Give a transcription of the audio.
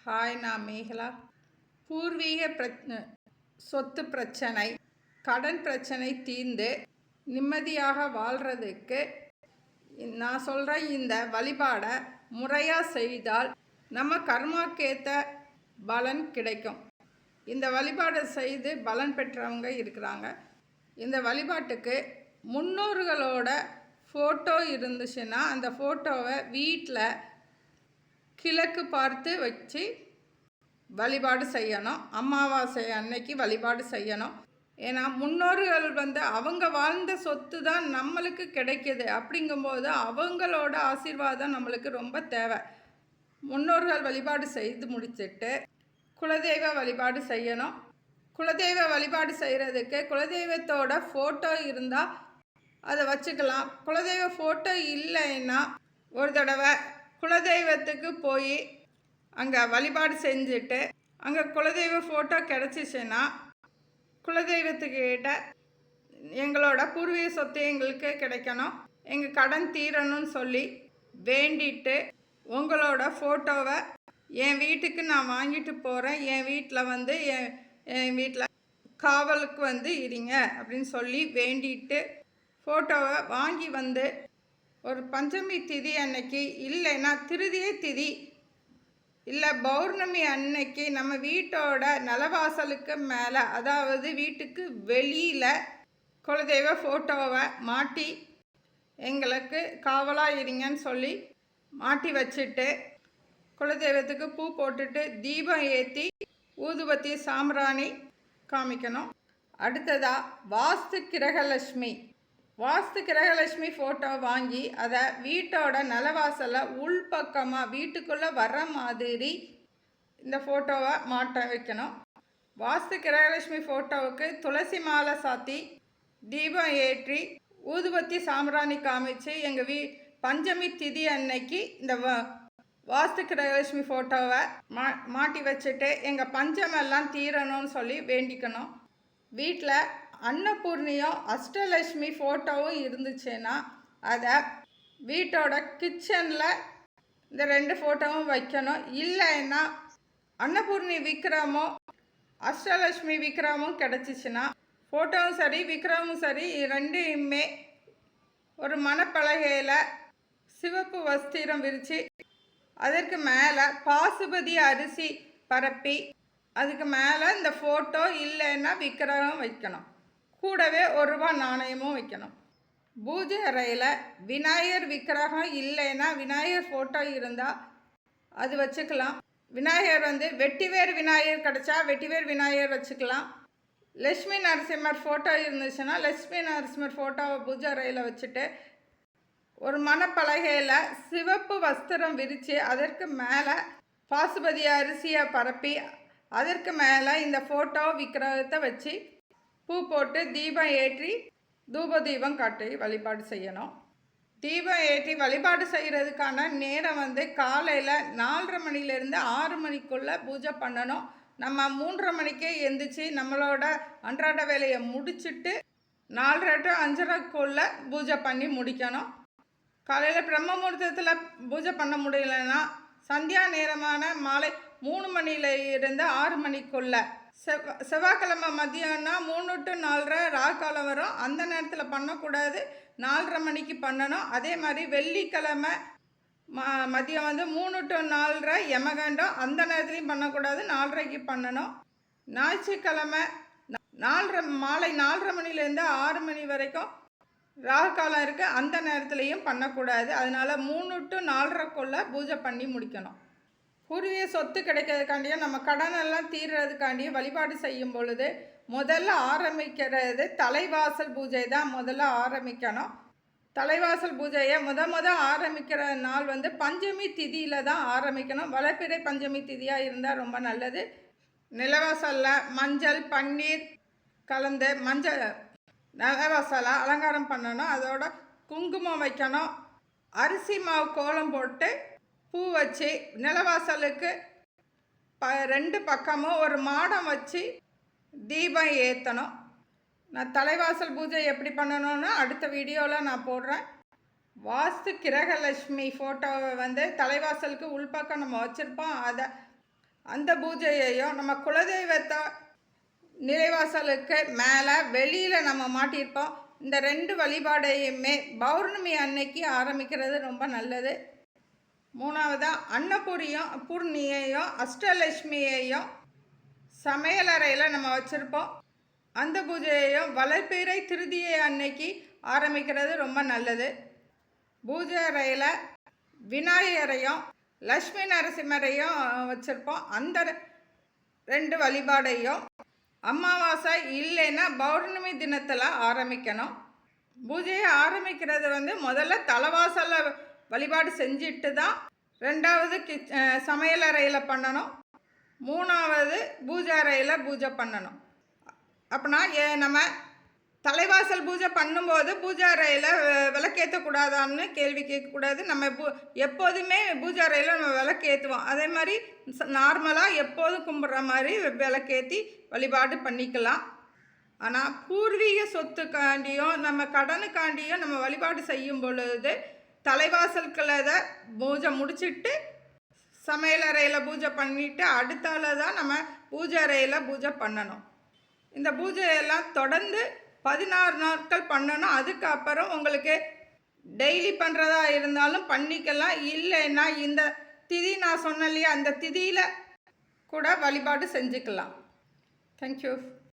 Hi, நான் மேகலா. பூர்வீக சொத்து பிரச்சனை, கடன் பிரச்சனை தீர்ந்து நிம்மதியாக வாழ்கிறதுக்கு நான் சொல்கிற இந்த வழிபாடை முறையாக செய்தால் நம்ம கர்மாக்கேற்ற பலன் கிடைக்கும். இந்த வழிபாடை செய்து பலன் பெற்றவங்க இருக்கிறாங்க. இந்த வழிபாட்டுக்கு முன்னோர்களோட ஃபோட்டோ இருந்துச்சுன்னா அந்த ஃபோட்டோவை வீட்டில் கிழக்கு பார்த்து வச்சு வழிபாடு செய்யணும். அமாவாசை அன்னைக்கு வழிபாடு செய்யணும். ஏன்னா முன்னோர்கள் அவங்க வாழ்ந்த சொத்து தான் நம்மளுக்கு கிடைக்கிது. அப்படிங்கும்போது அவங்களோட ஆசீர்வாதம் நம்மளுக்கு ரொம்ப தேவை. முன்னோர்கள் வழிபாடு செய்து முடிச்சுட்டு குலதெய்வ வழிபாடு செய்யணும். குலதெய்வ வழிபாடு செய்கிறதுக்கு குலதெய்வத்தோட ஃபோட்டோ இருந்தால் அதை வச்சுக்கலாம். குலதெய்வ ஃபோட்டோ இல்லைன்னா ஒரு தடவை குலதெய்வத்துக்கு போய் அங்கே வழிபாடு செஞ்சுட்டு அங்கே குலதெய்வ ஃபோட்டோ கிடச்சிச்சின்னா குலதெய்வத்துக்கிட்ட எங்களோட பூர்வீக சொத்து எங்களுக்கு கிடைக்கணும், எங்கள் கடன் தீரணும்னு சொல்லி வேண்டிட்டு உங்களோட ஃபோட்டோவை என் வீட்டுக்கு நான் வாங்கிட்டு போகிறேன், என் வீட்டில் என் வீட்டில் காவலுக்கு இருங்க அப்படின்னு சொல்லி வேண்டிட்டு ஃபோட்டோவை வாங்கி ஒரு பஞ்சமி திதி அன்னைக்கு இல்லைன்னா திருதியை திதி இல்லை பௌர்ணமி அன்னைக்கு நம்ம வீட்டோட நிலவாசலுக்கு மேலே, அதாவது வீட்டுக்கு வெளியில் குலதெய்வ ஃபோட்டோவை மாட்டி எங்களுக்கு காவலாக இருங்கன்னு சொல்லி மாட்டி வச்சுட்டு குலதெய்வத்துக்கு பூ போட்டுட்டு தீபம் ஏற்றி ஊதுபத்தி சாம்பிராணி காமிக்கணும். அடுத்ததாக வாஸ்து கிரகலட்சுமி ஃபோட்டோ வாங்கி அதை வீட்டோட நிலவாசலில் உள்பக்கமாக வீட்டுக்குள்ளே வர்ற மாதிரி இந்த ஃபோட்டோவை மாட்ட வைக்கணும். வாஸ்து கிரகலட்சுமி ஃபோட்டோவுக்கு துளசி மாலை சாத்தி தீபம் ஏற்றி ஊதுபத்தி சாம்பிராணி காமிச்சு எங்கள் பஞ்சமி திதி அன்னைக்கு இந்த வாஸ்து கிரகலட்சுமி ஃபோட்டோவை மாட்டி வச்சுட்டு எங்கள் பஞ்சமெல்லாம் தீரணும்னு சொல்லி வேண்டிக்கணும். வீட்டில் அன்னபூர்ணியும் அஷ்டலட்சுமி ஃபோட்டோவும் இருந்துச்சுன்னா அதை வீட்டோட கிச்சனில் இந்த 2 ஃபோட்டோவும் வைக்கணும். இல்லைன்னா அன்னபூர்ணி விக்ரமும் அஷ்டலட்சுமி விக்ரமும் கிடச்சிச்சின்னா ஃபோட்டோவும் சரி விக்ரமும் சரி ரெண்டையுமே ஒரு மணப்பலகையில் சிவப்பு வஸ்திரம் விரித்து அதற்கு மேலே பாசுபதி அரிசி பரப்பி அதுக்கு மேலே இந்த ஃபோட்டோ இல்லைன்னா விக்கிரகம் வைக்கணும். கூடவே ₹1 நாணயமும் வைக்கணும். பூஜை அறையில் விநாயகர் விக்கிரகம் இல்லைன்னா விநாயகர் ஃபோட்டோ இருந்தால் அது வச்சுக்கலாம். விநாயகர் வெட்டிவேர் விநாயகர் கிடச்சா வெட்டிவேர் விநாயகர் வச்சுக்கலாம். லட்சுமி நரசிம்மர் ஃபோட்டோ இருந்துச்சுன்னா லட்சுமி நரசிம்மர் ஃபோட்டோவை பூஜை அறையில் வச்சுட்டு ஒரு மணப்பலகையில் சிவப்பு வஸ்திரம் விரித்து அதற்கு மேலே பாசுபதி அரிசியை பரப்பி அதற்கு மேலே இந்த ஃபோட்டோ விக்கிரகத்தை வச்சு பூ போட்டு தீபம் ஏற்றி தூப தீபம் காட்டி வழிபாடு செய்யணும். தீபம் ஏற்றி வழிபாடு செய்கிறதுக்கான நேரம் காலையில் 4:30 மணிலேருந்து 6 மணிக்குள்ளே பூஜை பண்ணணும். நம்ம 3:30 மணிக்கே எந்திரிச்சு நம்மளோட அன்றாட வேலையை முடிச்சுட்டு 4:30 to 5:30க்குள்ளே பூஜை பண்ணி முடிக்கணும். காலையில் பிரம்ம முகூர்த்தத்தில் பூஜை பண்ண முடியலைன்னா சந்தியா நேரமான மாலை 3 மணியிலிருந்து 6 மணிக்குள்ளே செவ்வாய்க்கிழமை மதியம்னா 3 to 4:30 ராக்காலம் வரும். அந்த நேரத்தில் பண்ணக்கூடாது, 4:30 மணிக்கு பண்ணணும். அதே மாதிரி வெள்ளிக்கிழமை மதியம் 3 to 4:30 யமகண்டம், அந்த நேரத்துலையும் பண்ணக்கூடாது, 4:30க்கு பண்ணணும். ஞாயிற்றுக்கிழமை மாலை 4:30 மணிலேருந்து 6 மணி வரைக்கும் ராகுகாலம் இருக்குது, அந்த நேரத்துலையும் பண்ணக்கூடாது. அதனால் 3 to 4:30க்குள்ளே பூஜை பண்ணி முடிக்கணும். பூர்வீக சொத்து கிடைக்கிறதுக்காண்டியும் நம்ம கடனெல்லாம் தீர்றதுக்காண்டியும் வழிபாடு செய்யும் பொழுது முதல்ல ஆரம்பிக்கிறது தலைவாசல் பூஜை தான் முதல்ல ஆரம்பிக்கணும். தலைவாசல் பூஜையை ஆரம்பிக்கிற நாள் பஞ்சமி திதியில் தான் ஆரம்பிக்கணும். வளர்பிறை பஞ்சமி திதியாக இருந்தால் ரொம்ப நல்லது. நிலவாசலில் மஞ்சள் பன்னீர் கலந்து நிலவாசலை அலங்காரம் பண்ணணும். அதோட குங்குமம் வைக்கணும். அரிசி மாவு கோலம் போட்டு பூ வச்சு நிலவாசலுக்கு 2 பக்கமும் ஒரு மாடம் வச்சு தீபம் ஏற்றணும். நான் தலைவாசல் பூஜை எப்படி பண்ணணும்னு அடுத்த வீடியோவில் நான் போடுறேன். வாஸ்து கிரகலட்சுமி ஃபோட்டோவை தலைவாசலுக்கு உள்பக்கம் நம்ம வச்சுருப்போம். அதை அந்த பூஜையையும் நம்ம குலதெய்வத்தை நிலைவாசலுக்கு மேலே வெளியில் நம்ம மாட்டியிருப்போம். இந்த 2 வழிபாடையுமே பௌர்ணமி அன்னைக்கு ஆரம்பிக்கிறது ரொம்ப நல்லது. 3வதாக பூர்ணியையும் அஷ்டலட்சுமியையும் சமையலறையில் நம்ம வச்சுருப்போம். அந்த பூஜையையும் வளர்பிறை திருதியை அன்னைக்கு ஆரம்பிக்கிறது ரொம்ப நல்லது. பூஜை அறையில் விநாயகரையும் லக்ஷ்மி நரசிம்மரையும் வச்சுருப்போம். அந்த 2 வழிபாடையும் அமாவாசை இல்லைன்னா பௌர்ணமி தினத்தில் ஆரம்பிக்கணும். பூஜையை ஆரம்பிக்கிறது முதல்ல தலைவாசலை வழிபாடு செஞ்சுட்டு தான் 2வது சமையலறையில் பண்ணணும். 3வது பூஜை அறையில் பூஜை பண்ணணும். அப்படின்னா நம்ம தலைவாசல் பூஜை பண்ணும்போது பூஜை அறையில் விளக்கேற்றக்கூடாதான்னு கேள்வி கேட்கக்கூடாது. நம்ம எப்போதுமே பூஜை அறையில் நம்ம விளக்கேற்றுவோம். அதே மாதிரி நார்மலாக எப்போதும் கும்பிட்ற மாதிரி விளக்கேற்றி வழிபாடு பண்ணிக்கலாம். ஆனால் பூர்வீக சொத்துக்காண்டியும் நம்ம கடனுக்காண்டியும் நம்ம வழிபாடு செய்யும் பொழுது தலைவாசல்களை பூஜை முடிச்சுட்டு சமையலறையில் பூஜை பண்ணிவிட்டு அடுத்தால தான் நம்ம பூஜை அறையில் பூஜை பண்ணணும். இந்த பூஜையெல்லாம் தொடர்ந்து 16 நாட்கள் பண்ணணும். அதுக்கப்புறம் உங்களுக்கு டெய்லி பண்ணுறதா இருந்தாலும் பண்ணிக்கலாம். இல்லைன்னா இந்த திதி நான் சொன்னேன் இல்லையா, அந்த திதியில் கூட வழிபாடு செஞ்சுக்கலாம். தேங்க்யூ.